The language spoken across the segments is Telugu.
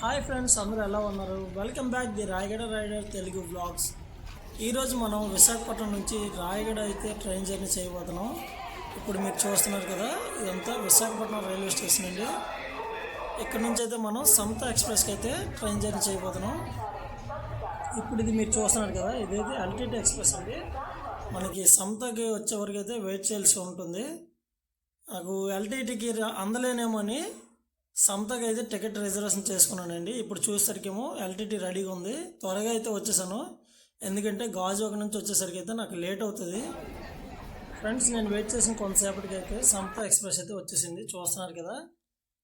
హాయ్ ఫ్రెండ్స్, అందరూ ఎలా ఉన్నారు? Welcome back the Rayagada rider Telugu vlogs. ఈరోజు మనం విశాఖపట్నం నుంచి రాయగడ అయితే ట్రైన్ జర్నీ చేయబోతున్నాం. ఇప్పుడు మీరు చూస్తున్నారు కదా, ఇదంతా విశాఖపట్నం రైల్వే స్టేషన్ అండి. ఇక్కడ నుంచి అయితే మనం సమత ఎక్స్ప్రెస్కి అయితే ట్రైన్ జర్నీ చేయబోతున్నాం. ఇప్పుడు ఇది మీరు చూస్తున్నారు కదా, ఇదైతే ఎల్టీటీ ఎక్స్ప్రెస్ అండి. మనకి సమతకి వచ్చే వరకు అయితే వెయిట్ చేయాల్సి ఉంటుంది. నాకు ఎల్టీటీకి అందలేనేమో అని సమతకి అయితే టికెట్ రిజర్వేషన్ చేసుకున్నానండి. ఇప్పుడు చూసేసరికేమో ఎల్టీటీ రెడీగా ఉంది. త్వరగా అయితే వచ్చేసాను, ఎందుకంటే గాజువాక నుంచి వచ్చేసరికి అయితే నాకు లేట్ అవుతుంది. ఫ్రెండ్స్, నేను వెయిట్ చేసిన కొంతసేపటికి అయితే సమత ఎక్స్ప్రెస్ అయితే వచ్చేసింది. చూస్తున్నారు కదా,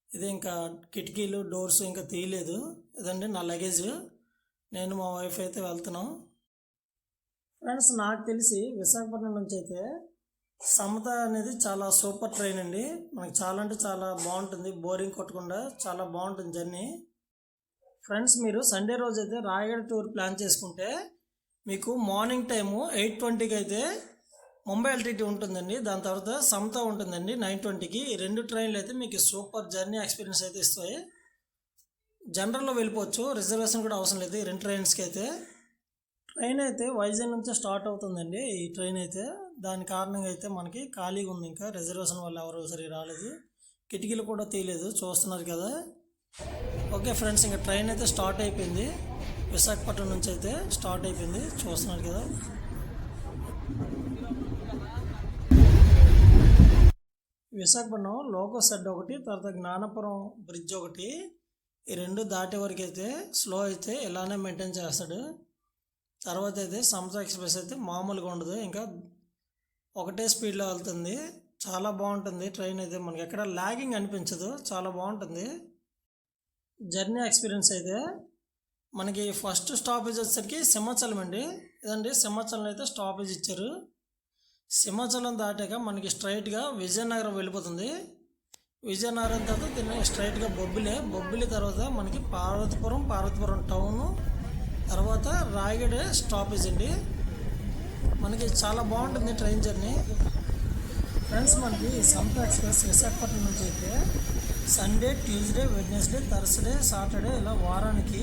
ఇది ఇంకా కిటికీలు డోర్స్ ఇంకా తీయలేదు. ఇదండి నా లగేజ్. నేను మా వైఫ్ అయితే వెళ్తున్నాం. ఫ్రెండ్స్, నాకు తెలిసి విశాఖపట్నం నుంచి అయితే సమత అనేది చాలా సూపర్ ట్రైన్ అండి. మనకి చాలా అంటే చాలా బాగుంటుంది, బోరింగ్ కొట్టకుండా చాలా బాగుంటుంది జర్నీ. ఫ్రెండ్స్, మీరు సండే రోజు అయితే రాయగడ టూర్ ప్లాన్ చేసుకుంటే మీకు మార్నింగ్ టైము 8:20కి అయితే ముంబై ఎల్టీటీ ఉంటుందండి. దాని తర్వాత సమత ఉంటుందండి 9:20కి. ఈ రెండు ట్రైన్లు అయితే మీకు సూపర్ జర్నీ ఎక్స్పీరియన్స్ అయితే ఇస్తాయి. జనరల్లో వెళ్ళిపోవచ్చు, రిజర్వేషన్ కూడా అవసరం లేదు ఈ రెండు ట్రైన్స్కి అయితే. ట్రైన్ అయితే వైజాగ్ నుంచి స్టార్ట్ అవుతుందండి. ఈ ట్రైన్ అయితే దాని కారణంగా అయితే మనకి ఖాళీగా ఉంది, ఇంకా రిజర్వేషన్ వల్ల ఎవరు సరి రాలేదు, కిటికీలు కూడా తీయలేదు. చూస్తున్నారు కదా. ఓకే ఫ్రెండ్స్, ఇంకా ట్రైన్ అయితే స్టార్ట్ అయిపోయింది. విశాఖపట్నం నుంచి అయితే స్టార్ట్ అయిపోయింది. చూస్తున్నారు కదా. విశాఖపట్నం లోకో షెడ్ ఒకటి, తర్వాత జ్ఞానపురం బ్రిడ్జ్ ఒకటి, ఈ రెండు దాటే వరకు అయితే స్లో అయితే ఇలానే మెయింటైన్ చేస్తాడు. తర్వాత అయితే సమత ఎక్స్ప్రెస్ అయితే మామూలుగా ఉండదు, ఇంకా ఒకటే స్పీడ్లో వెళ్తుంది. చాలా బాగుంటుంది ట్రైన్ అయితే, మనకి ఎక్కడ లాగింగ్ అనిపించదు, చాలా బాగుంటుంది జర్నీ ఎక్స్పీరియన్స్ అయితే. మనకి ఫస్ట్ స్టాపేజ్ వచ్చేసరికి సింహాచలం అండి. ఇదండి సింహాచలం అయితే స్టాపేజ్ ఇచ్చారు. సింహాచలం దాటాక మనకి స్ట్రైట్గా విజయనగరం వెళ్ళిపోతుంది. విజయనగరం తర్వాత దీన్ని స్ట్రైట్గా బొబ్బిలి తర్వాత మనకి పార్వతీపురం టౌను, తర్వాత రాయగడ స్టాపేజ్ అండి. మనకి చాలా బాగుంటుంది ట్రైన్ జర్నీ. ఫ్రెండ్స్, మనకి సమత ఎక్స్ప్రెస్ విశాఖపట్నం నుంచి అయితే Sunday, Tuesday, Wednesday, Thursday, Saturday ఇలా వారానికి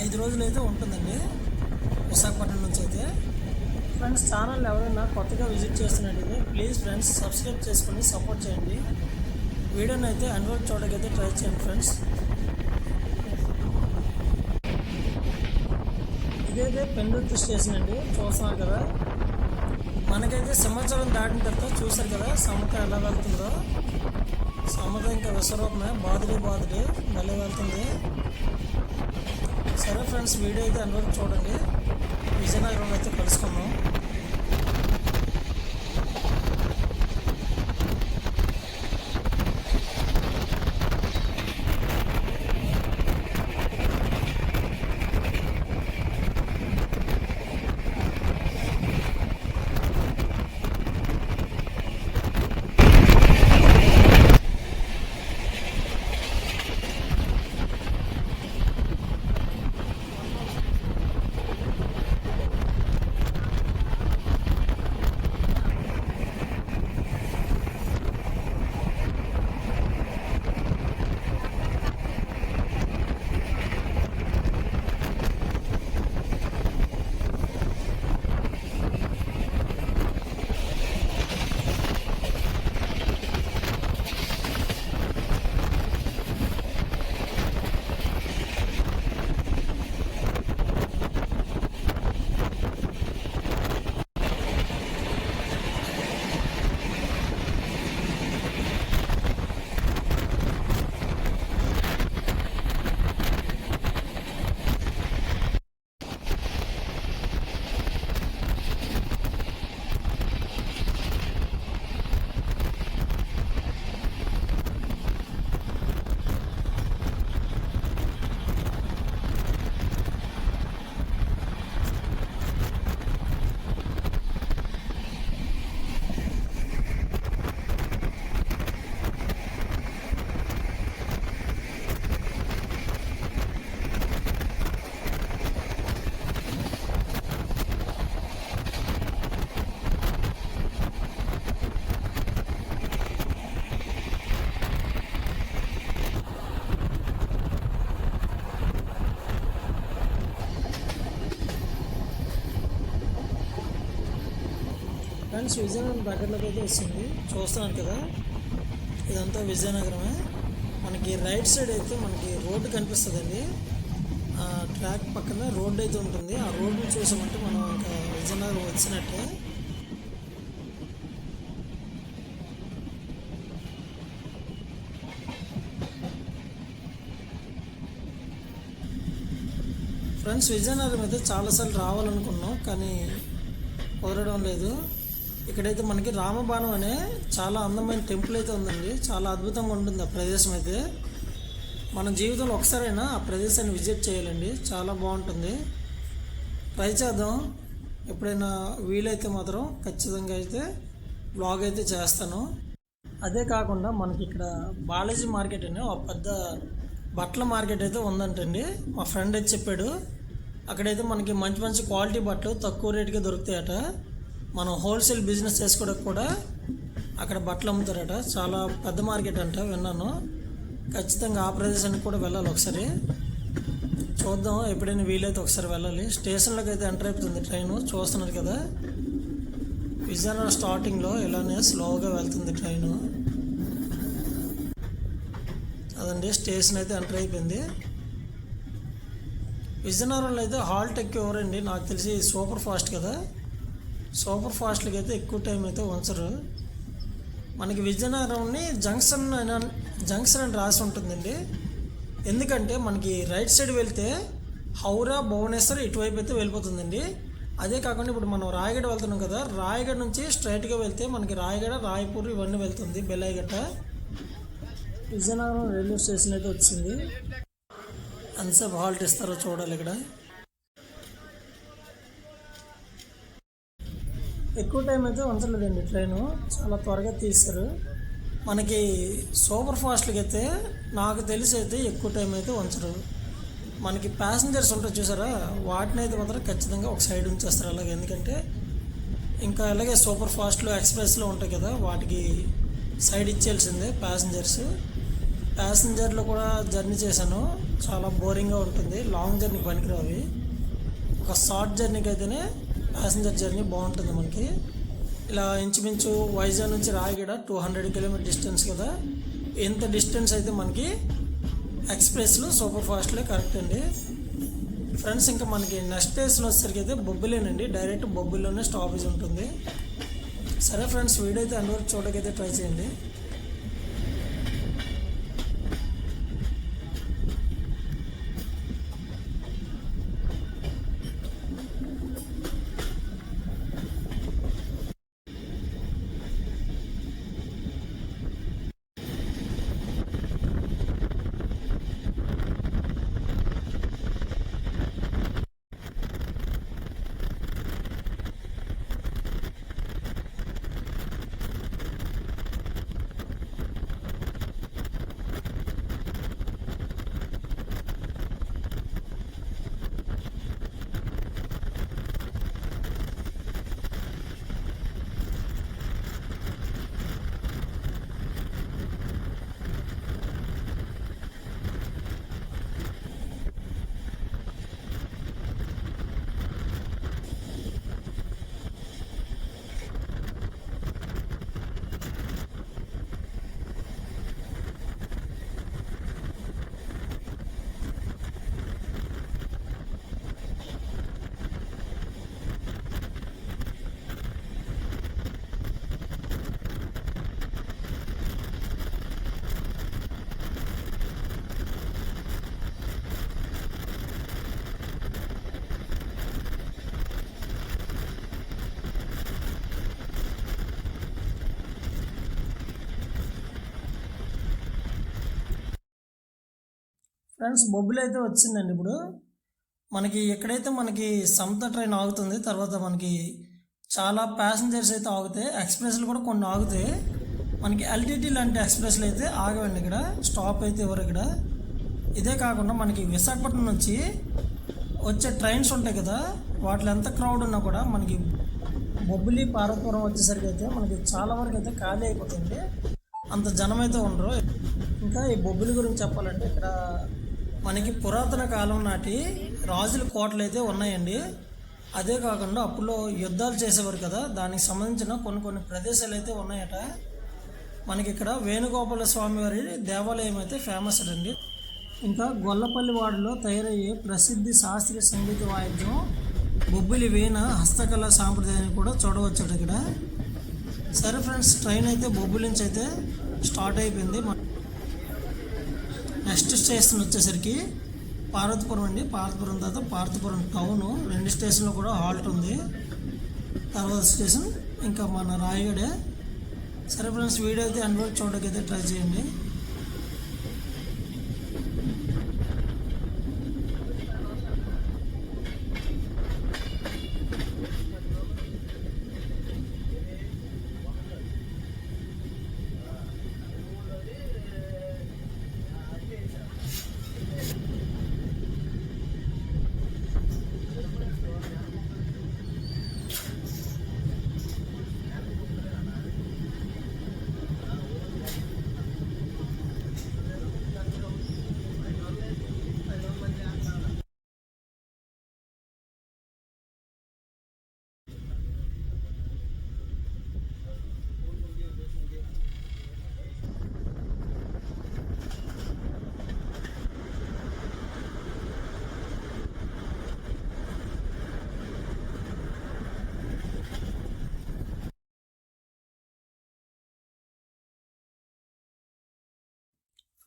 5 రోజులు అయితే ఉంటుందండి విశాఖపట్నం నుంచి అయితే. ఫ్రెండ్స్, ఛానల్ ఎవరైనా కొత్తగా విజిట్ చేస్తున్నట్టయితే ప్లీజ్ ఫ్రెండ్స్ సబ్స్క్రైబ్ చేసుకొని సపోర్ట్ చేయండి. వీడియోని అయితే అన్వర్డ్ చూడకైతే ట్రై చేయండి ఫ్రెండ్స్. ఇదైతే పెందుర్తి స్టేషన్ అండి. చూస్తున్నారు కదా, మనకైతే సింహాచలం దాటిన తర్వాత చూసారు కదా సమత ఎలా వెళ్తుందో. సమత ఇంకా విశ్వరూపమే, బాదుడే భలే వెళ్తుంది. సరే ఫ్రెండ్స్, వీడియో అయితే అందరూ చూడండి. విజయనగరంలో అయితే కలుసుకుందాం. ఫ్రెండ్స్ విజయనగరం దగ్గరలోకి అయితే వచ్చింది, చూస్తున్నారు కదా, ఇదంతా విజయనగరమే. మనకి రైట్ సైడ్ అయితే మనకి రోడ్డు కనిపిస్తుందండి. ట్రాక్ పక్కన రోడ్డు అయితే ఉంటుంది. ఆ రోడ్డుని చూసామంటే మనం ఇంకా విజయనగరం వచ్చినట్టే. ఫ్రెండ్స్ విజయనగరం అయితే చాలాసార్లు రావాలనుకున్నాం, కానీ కుదరడం లేదు. ఇక్కడైతే మనకి రామబాణం అనే చాలా అందమైన టెంపుల్ అయితే ఉందండి. చాలా అద్భుతంగా ఉంటుంది ఆ ప్రదేశం అయితే. మన జీవితంలో ఒకసారైనా ఆ ప్రదేశాన్ని విజిట్ చేయాలండి, చాలా బాగుంటుంది. ట్రై చేద్దాం, ఎప్పుడైనా వీలైతే మాత్రం ఖచ్చితంగా అయితే బ్లాగ్ అయితే చేస్తాను. అదే కాకుండా మనకి ఇక్కడ బాలాజీ మార్కెట్ అని ఒక పెద్ద బట్టల మార్కెట్ అయితే ఉందంటండి. మా ఫ్రెండ్ అయితే చెప్పాడు, అక్కడైతే మనకి మంచి మంచి క్వాలిటీ బట్టలు తక్కువ రేటుకే దొరుకుతాయట. మనం హోల్సేల్ బిజినెస్ చేసుకోవడానికి కూడా అక్కడ బట్టలు అమ్ముతారట. చాలా పెద్ద మార్కెట్ అంట విన్నాను. ఖచ్చితంగా ఆ ప్రదేశానికి కూడా వెళ్ళాలి ఒకసారి. చూద్దాం, ఎప్పుడైనా వీలైతే ఒకసారి వెళ్ళాలి. స్టేషన్లోకి అయితే ఎంటర్ అవుతుంది ట్రైను, చూస్తున్నారు కదా. విజయనగరం స్టార్టింగ్లో ఇలానే స్లోగా వెళ్తుంది ట్రైను. అదండి స్టేషన్ అయితే ఎంటర్ అయిపోయింది. విజయనగరంలో అయితే హాల్ట్ ఎక్కువ ఎవరండి, నాకు తెలిసి సూపర్ ఫాస్ట్ కదా. సూపర్ ఫాస్ట్లకి అయితే ఎక్కువ టైం అయితే ఉంచరు. మనకి విజయనగరంని జంక్షన్ అని రాసి ఉంటుందండి. ఎందుకంటే మనకి రైట్ సైడ్ వెళ్తే హౌరా భువనేశ్వర్ ఇటువైపు అయితే వెళ్ళిపోతుందండి. అదే కాకుండా ఇప్పుడు మనం రాయగడ వెళ్తున్నాం కదా, రాయగడ నుంచి స్ట్రైట్గా వెళ్తే మనకి రాయగడ, రాయపూర్ ఇవన్నీ వెళ్తుంది, బెల్లాయిగట్ట. విజయనగరం రైల్వే స్టేషన్ అయితే వచ్చింది. ఎంతసేపు హాల్ట్ ఇస్తారో చూడాలి. ఇక్కడ ఎక్కువ టైం అయితే ఉంచలేదండి ట్రైను, చాలా త్వరగా తీస్తారు. మనకి సూపర్ ఫాస్ట్లకి అయితే నాకు తెలిసి అయితే ఎక్కువ టైం అయితే ఉంచరు. మనకి ప్యాసింజర్స్ ఉంటారు చూసారా, వాటిని అయితే మాత్రం ఖచ్చితంగా ఒక సైడ్ ఉంచేస్తారు అలాగే. ఎందుకంటే ఇంకా అలాగే సూపర్ ఫాస్ట్లో ఎక్స్ప్రెస్లో ఉంటాయి కదా, వాటికి సైడ్ ఇచ్చేయాల్సిందే. ప్యాసింజర్లో కూడా జర్నీ చేశాను, చాలా బోరింగ్గా ఉంటుంది. లాంగ్ జర్నీ పనికిరావి. ఒక షార్ట్ జర్నీకి అయితేనే ప్యాసింజర్ జర్నీ బాగుంటుంది మనకి. ఇలా ఇంచుమించు వైజాగ్ నుంచి రాయగడ 200 కిలోమీటర్ డిస్టెన్స్ కదా. ఎంత డిస్టెన్స్ అయితే మనకి ఎక్స్ప్రెస్లో సూపర్ ఫాస్ట్లో కరెక్ట్ అండి. ఫ్రెండ్స్ ఇంకా మనకి నెక్స్ట్ స్టేషన్ వచ్చేసరికి అయితే బొబ్బిలేనండి, డైరెక్ట్ బొబ్బిలోనే స్టాపేజ్ ఉంటుంది. సరే ఫ్రెండ్స్, వీడియో అయితే అన్ని వరకు చూడకైతే ట్రై చేయండి. ఫ్రెండ్స్ బొబ్బిలి అయితే వచ్చిందండి. ఇప్పుడు మనకి ఎక్కడైతే మనకి సమత ట్రైన్ ఆగుతుంది, తర్వాత మనకి చాలా ప్యాసింజర్స్ అయితే ఆగుతాయి. ఎక్స్ప్రెస్లు కూడా కొన్ని ఆగుతాయి. మనకి ఎల్టీటీ లాంటి ఎక్స్ప్రెస్లు అయితే ఆగవండి, ఇక్కడ స్టాప్ అయితే ఎవరు ఇక్కడ. ఇదే కాకుండా మనకి విశాఖపట్నం నుంచి వచ్చే ట్రైన్స్ ఉంటాయి కదా, వాటిలో ఎంత క్రౌడ్ ఉన్నా కూడా మనకి బొబ్బిలి పార్వతీపురం వచ్చేసరికి అయితే మనకి చాలా వరకు అయితే ఖాళీ అయిపోతుంది, అంత జనం అయితే ఉండరు. ఇంకా ఈ బొబ్బిలి గురించి చెప్పాలంటే ఇక్కడ మనకి పురాతన కాలం నాటి రాజుల కోటలు అయితే ఉన్నాయండి. అదే కాకుండా అప్పులో యుద్ధాలు చేసేవారు కదా, దానికి సంబంధించిన కొన్ని కొన్ని ప్రదేశాలు అయితే ఉన్నాయట. మనకి ఇక్కడ వేణుగోపాల స్వామి వారి దేవాలయం అయితే ఫేమస్ అండి. ఇంకా గొల్లపల్లి వాడలో తయారయ్యే ప్రసిద్ధి శాస్త్రీయ సంగీత వాయిద్యం బొబ్బిలి వీణ హస్తకళ సాంప్రదాయాన్ని కూడా చూడవచ్చు ఇక్కడ. సరే ఫ్రెండ్స్, ట్రైన్ అయితే బొబ్బిలి నుంచి అయితే స్టార్ట్ అయిపోయింది. నెక్స్ట్ స్టేషన్ వచ్చేసరికి పార్వతీపురం అండి. పార్వతీపురం తర్వాత పార్వతీపురం టౌన్, 2 స్టేషన్లో కూడా హాల్ట్ ఉంది. తర్వాత స్టేషన్ ఇంకా మన రాయగడే. సరే ఫ్రెండ్స్, వీడియో అయితే అన్వర్క్ చూడడానికి అయితే ట్రై చేయండి.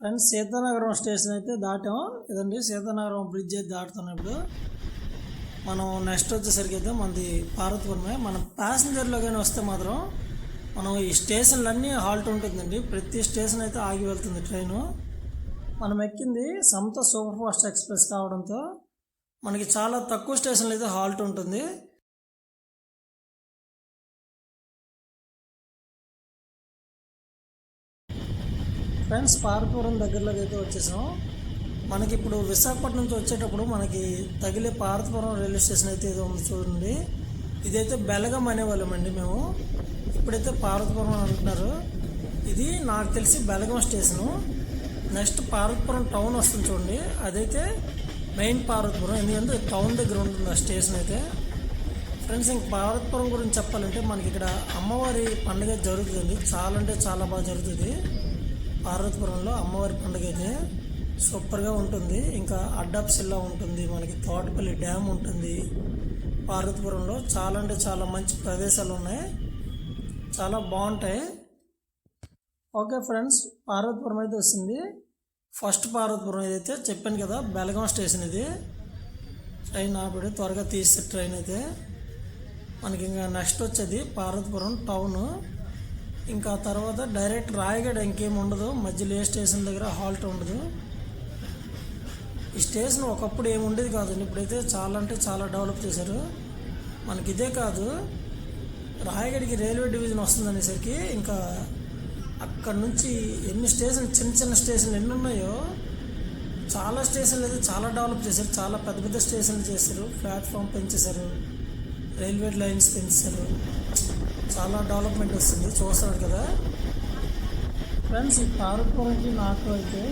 ఫ్రెండ్స్, సీతానగరం స్టేషన్ అయితే దాటాం. ఇదండి సీతానగరం బ్రిడ్జ్ అయితే దాటుతున్నప్పుడు మనం నెక్స్ట్ వచ్చేసరికి అయితే మనది పార్వతీపురమే. మనం ప్యాసింజర్లో కానీ వస్తే మాత్రం మనం ఈ స్టేషన్లన్నీ హాల్ట్ ఉంటుందండి. ప్రతి స్టేషన్ అయితే ఆగి వెళ్తుంది ట్రైను. మనం ఎక్కింది సమత సూపర్ ఫాస్ట్ ఎక్స్ప్రెస్ కావడంతో మనకి చాలా తక్కువ స్టేషన్లు అయితే హాల్ట్ ఉంటుంది. ఫ్రెండ్స్, పార్వతీపురం దగ్గరలోకి అయితే వచ్చేసాం. మనకి ఇప్పుడు విశాఖపట్నం నుంచి వచ్చేటప్పుడు మనకి తగిలే పార్వతీపురం రైల్వే స్టేషన్ అయితే ఏదో ఉంది చూడండి. ఇదైతే బెలగం అనేవాళ్ళమండి మేము, ఇప్పుడైతే పార్వతీపురం అంటున్నారు. ఇది నాకు తెలిసి Belagam station. Next Parvathipuram town వస్తుంది చూడండి, అదైతే మెయిన్ పార్వతీపురం, ఎందుకంటే టౌన్ దగ్గర ఉంటుంది ఆ స్టేషన్ అయితే. ఫ్రెండ్స్, ఇంక పార్వతీపురం గురించి చెప్పాలంటే మనకి ఇక్కడ అమ్మవారి పండుగ జరుగుతుంది. చాలా అంటే చాలా బాగా జరుగుతుంది. పార్వతీపురంలో అమ్మవారి పండుగ అయితే సూపర్గా ఉంటుంది. ఇంకా అడ్డాప్సిల్లా ఉంటుంది, మనకి తోటపల్లి డ్యామ్ ఉంటుంది. పార్వతీపురంలో చాలా అంటే చాలా మంచి ప్రదేశాలు ఉన్నాయి, చాలా బాగుంటాయి. ఓకే ఫ్రెండ్స్, పార్వతీపురం అయితే వస్తుంది. ఫస్ట్ పార్వతీపురం ఏదైతే చెప్పాను కదా, బెలగాం స్టేషన్. ఇది ట్రైన్ ఆపడి త్వరగా తీస్తే ట్రైన్ అయితే మనకి ఇంకా నెక్స్ట్ వచ్చేది పార్వతీపురం టౌను. ఇంకా తర్వాత డైరెక్ట్ రాయగడ, ఇంకేం ఉండదు మధ్యలో. ఏ స్టేషన్ దగ్గర హాల్ట్ ఉండదు. ఈ స్టేషన్ ఒకప్పుడు ఏమి ఉండేది కాదండి, ఇప్పుడైతే చాలా అంటే చాలా డెవలప్ చేశారు. మనకి ఇదే కాదు, రాయగడికి రైల్వే డివిజన్ వస్తుంది అనేసరికి ఇంకా అక్కడ నుంచి ఎన్ని స్టేషన్లు, చిన్న చిన్న స్టేషన్లు ఎన్ని ఉన్నాయో చాలా స్టేషన్లు అయితే చాలా డెవలప్ చేశారు. చాలా పెద్ద పెద్ద స్టేషన్లు చేశారు, ప్లాట్ఫామ్ పెంచేశారు, రైల్వే లైన్స్ పెంచారు. చాలా డెవలప్మెంట్ వస్తుంది, చూస్తున్నారు కదా ఫ్రెండ్స్. ఈ పార్వతీపురంకి నాకు అయితే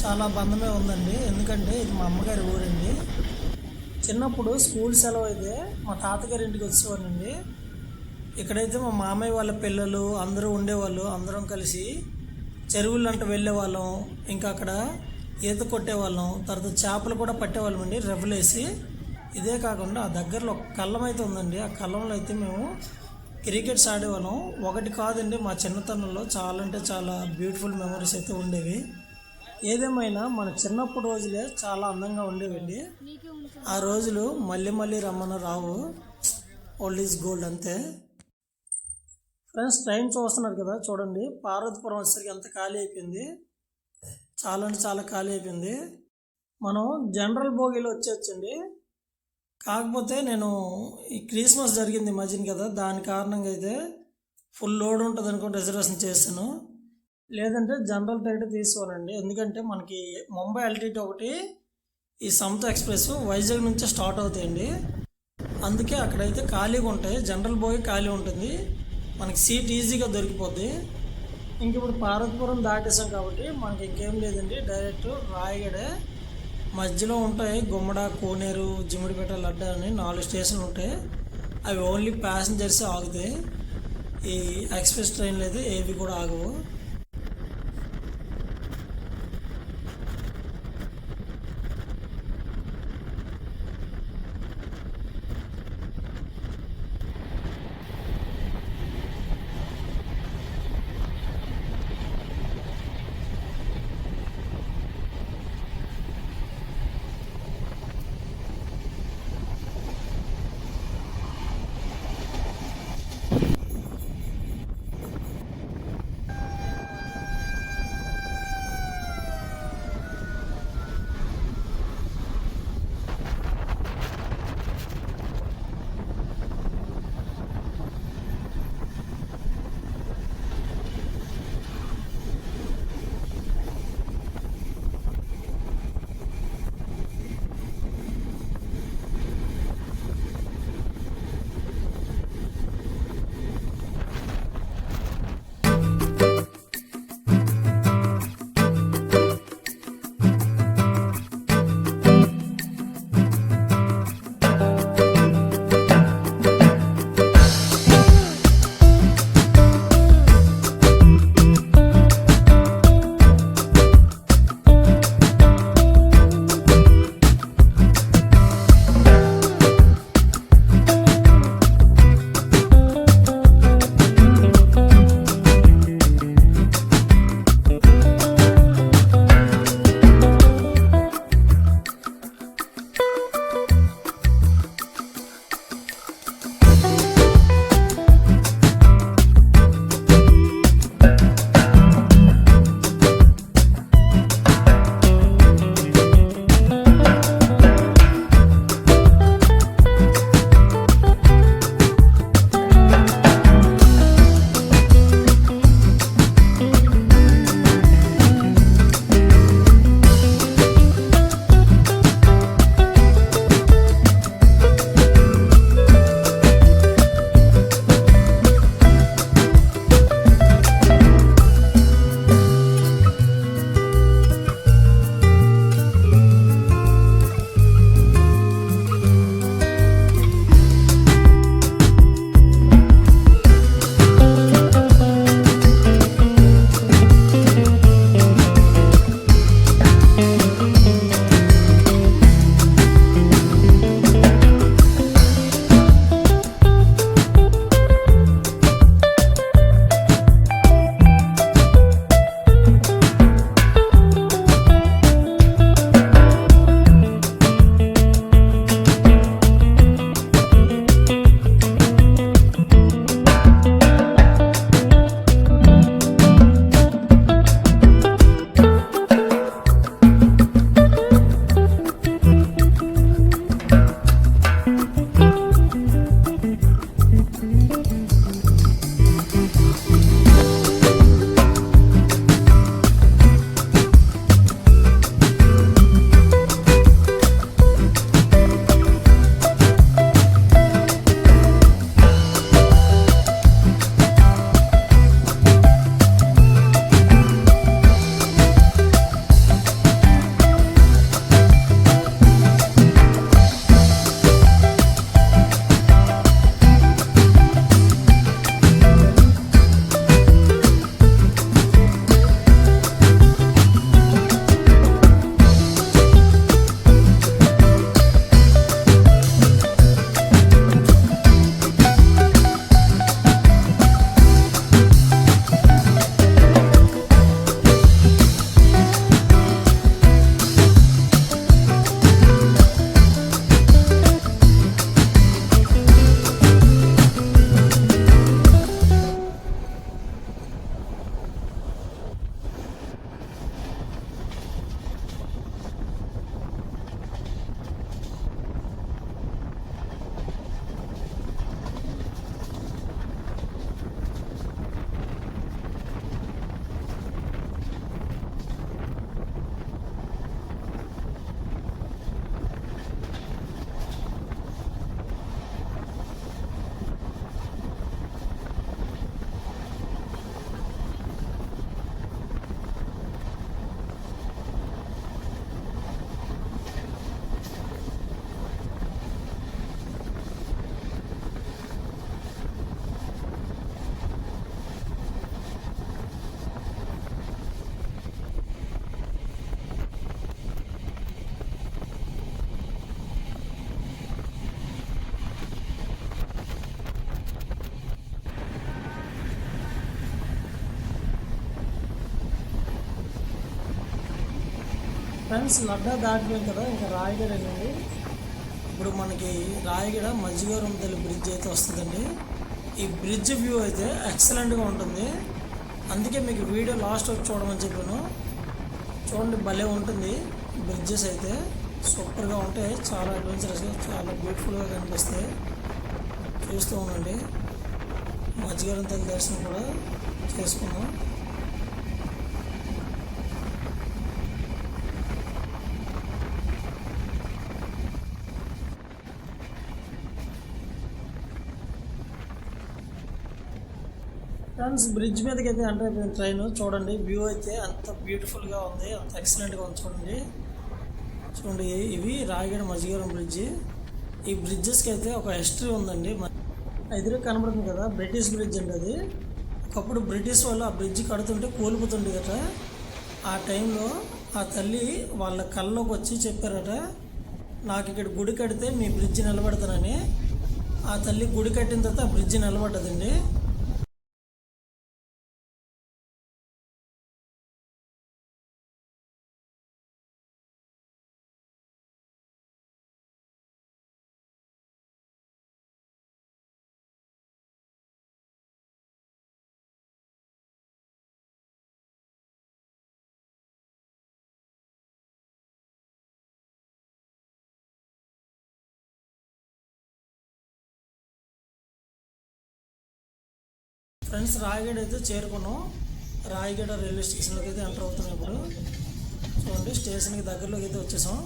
చాలా బంధమే ఉందండి, ఎందుకంటే ఇది మా అమ్మగారి ఊరండి. చిన్నప్పుడు స్కూల్ సెలవు అయితే మా తాతగారి ఇంటికి వచ్చేవాడినండి. ఇక్కడైతే మా మామయ్య వాళ్ళ పిల్లలు అందరూ ఉండేవాళ్ళు. అందరం కలిసి చెరువులు అంటూ వెళ్ళేవాళ్ళం. ఇంకా అక్కడ ఈత కొట్టేవాళ్ళం, తర్వాత చేపలు కూడా పట్టేవాళ్ళం అండి రెవ్వులేసి. ఇదే కాకుండా ఆ దగ్గరలో ఒక కళ్ళం అయితే ఉందండి. ఆ కళ్ళంలో అయితే మేము క్రికెట్స్ ఆడేవాళ్ళం. ఒకటి కాదండి, మా చిన్నతనంలో చాలా అంటే చాలా బ్యూటిఫుల్ మెమరీస్ అయితే ఉండేవి. ఏదేమైనా మన చిన్నప్పుడు రోజులే చాలా అందంగా ఉండేవండి. ఆ రోజులు మళ్ళీ మళ్ళీ రమ్మన్న రావు. ఓల్డ్ ఈజ్ గోల్డ్ అంతే. ఫ్రెండ్స్, ట్రైన్ చూస్తున్నారు కదా, చూడండి పార్వతీపురం వచ్చేసరికి ఎంత ఖాళీ అయిపోయింది. చాలా అంటే చాలా ఖాళీ అయిపోయింది. మనం జనరల్ బోగీలో వచ్చేయచ్చండి. కాకపోతే నేను ఈ క్రిస్మస్ జరిగింది మధ్యన కదా, దాని కారణంగా అయితే ఫుల్ లోడ్ ఉంటుంది అనుకుని రిజర్వేషన్ చేస్తాను. లేదంటే జనరల్ టికెట్ తీసుకోవాలండి, ఎందుకంటే మనకి ముంబై ఎల్టీటీ ఒకటి, ఈ సమత ఎక్స్ప్రెస్ వైజాగ్ నుంచే స్టార్ట్ అవుతాయండి. అందుకే అక్కడైతే ఖాళీగా ఉంటాయి, జనరల్ బోగి ఖాళీ ఉంటుంది, మనకి సీట్ ఈజీగా దొరికిపోద్ది. ఇంక ఇప్పుడు పార్వతీపురం దాటేసాం కాబట్టి మనకి ఇంకేం లేదండి, డైరెక్ట్ రాయగడే. మధ్యలో ఉంటాయి గుమ్మడ, కోనేరు, జిమిడిపేట, లడ్డా అని 4 స్టేషన్లు ఉంటాయి. అవి ఓన్లీ ప్యాసింజర్స్ ఆగుతాయి. ఈ ఎక్స్ప్రెస్ ట్రైన్లు అయితే ఏవి కూడా ఆగవు. ఫ్రెండ్స్ లడ్డా దాటిపోయింది కదా, ఇంకా రాయగడ అండి. ఇప్పుడు మనకి రాయగడ మజ్జిగవరం తల్లి బ్రిడ్జ్ అయితే వస్తుందండి. ఈ బ్రిడ్జ్ వ్యూ అయితే ఎక్సలెంట్గా ఉంటుంది, అందుకే మీకు వీడియో లాస్ట్ వరకు చూడమని చెప్పాను. చూడండి, భలే ఉంటుంది. బ్రిడ్జెస్ అయితే సూపర్గా ఉంటాయి, చాలా అడ్వెంచరస్గా, చాలా బ్యూటిఫుల్గా కనిపిస్తాయి. చూస్తూ ఉండండి. మజ్జిగవరం తల్లి దర్శనం కూడా చేసుకున్నాం. ఫ్రెండ్స్, బ్రిడ్జ్ మీదకి అయితే ఎంటర్ అయిపోయింది ట్రైన్. చూడండి, వ్యూ అయితే అంత బ్యూటిఫుల్గా ఉంది, అంత ఎక్సలెంట్గా ఉంది. చూడండి, ఇవి రాయగడ మజ్జిగవరం బ్రిడ్జి. ఈ బ్రిడ్జెస్కి అయితే ఒక హిస్టరీ ఉందండి. ఎదురు కనబడుతుంది కదా, బ్రిటిష్ బ్రిడ్జ్ అండి అది. ఒకప్పుడు బ్రిటిష్ వాళ్ళు ఆ బ్రిడ్జ్ కడుతుంటే కూలిపోతుండేదట. ఆ టైంలో ఆ తల్లి వాళ్ళ కళ్ళలోకి వచ్చి చెప్పారట, నాకు ఇక్కడ గుడి కడితే మీ బ్రిడ్జ్ నిలబెడతానని. ఆ తల్లి గుడి కట్టిన తర్వాత ఆ బ్రిడ్జ్ నిలబడ్డదండి. ఫ్రెండ్స్, రాయగడ అయితే చేరుకున్నాం. రాయగడ రైల్వే స్టేషన్లోకి అయితే ఎంటర్ అవుతున్నాం ఇప్పుడు. చూడండి, స్టేషన్కి దగ్గరలోకి అయితే వచ్చేసాం.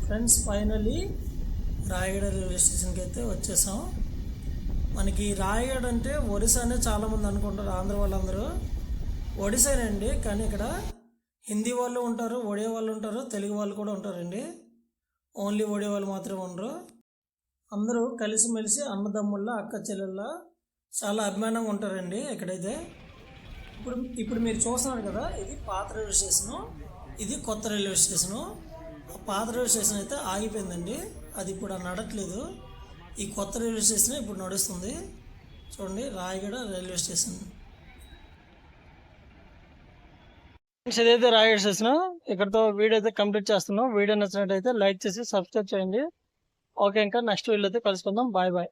ఫ్రెండ్స్, ఫైనలీ రాయగడ రైల్వే స్టేషన్కి అయితే వచ్చేసాం. మనకి రాయగడ అంటే ఒడిశా అనే చాలామంది అనుకుంటారు, ఆంధ్ర వాళ్ళందరూ. ఒడిశానండి, కానీ ఇక్కడ హిందీ వాళ్ళు ఉంటారు, ఒడియా వాళ్ళు ఉంటారు, తెలుగు వాళ్ళు కూడా ఉంటారండి. ఓన్లీ ఒడియా వాళ్ళు మాత్రమే ఉండరు. అందరూ కలిసిమెలిసి అన్నదమ్ముళ్ళ, అక్క చెల్లెళ్ళ చాలా అభిమానంగా ఉంటారండి ఇక్కడైతే. ఇప్పుడు మీరు చూస్తున్నారు కదా, ఇది పాత రైల్వే స్టేషను, ఇది కొత్త రైల్వే స్టేషను. పాత రైల్వే స్టేషన్ అయితే ఆగిపోయిందండి, అది ఇప్పుడు నడట్లేదు. ఈ కొత్త రైల్వే స్టేషన్ ఇప్పుడు నడుస్తుంది. చూడండి, రాయగడ రైల్వే స్టేషన్. ఇదైతే రాయగడ స్టేషన్. ఇక్కడతో వీడియో అయితే కంప్లీట్ చేస్తున్నాం. వీడియో నచ్చినట్టయితే లైక్ చేసి సబ్స్క్రైబ్ చేయండి. ఓకే, ఇంకా నెక్స్ట్ వీడియో అయితే కలుసుకుందాం. Bye bye.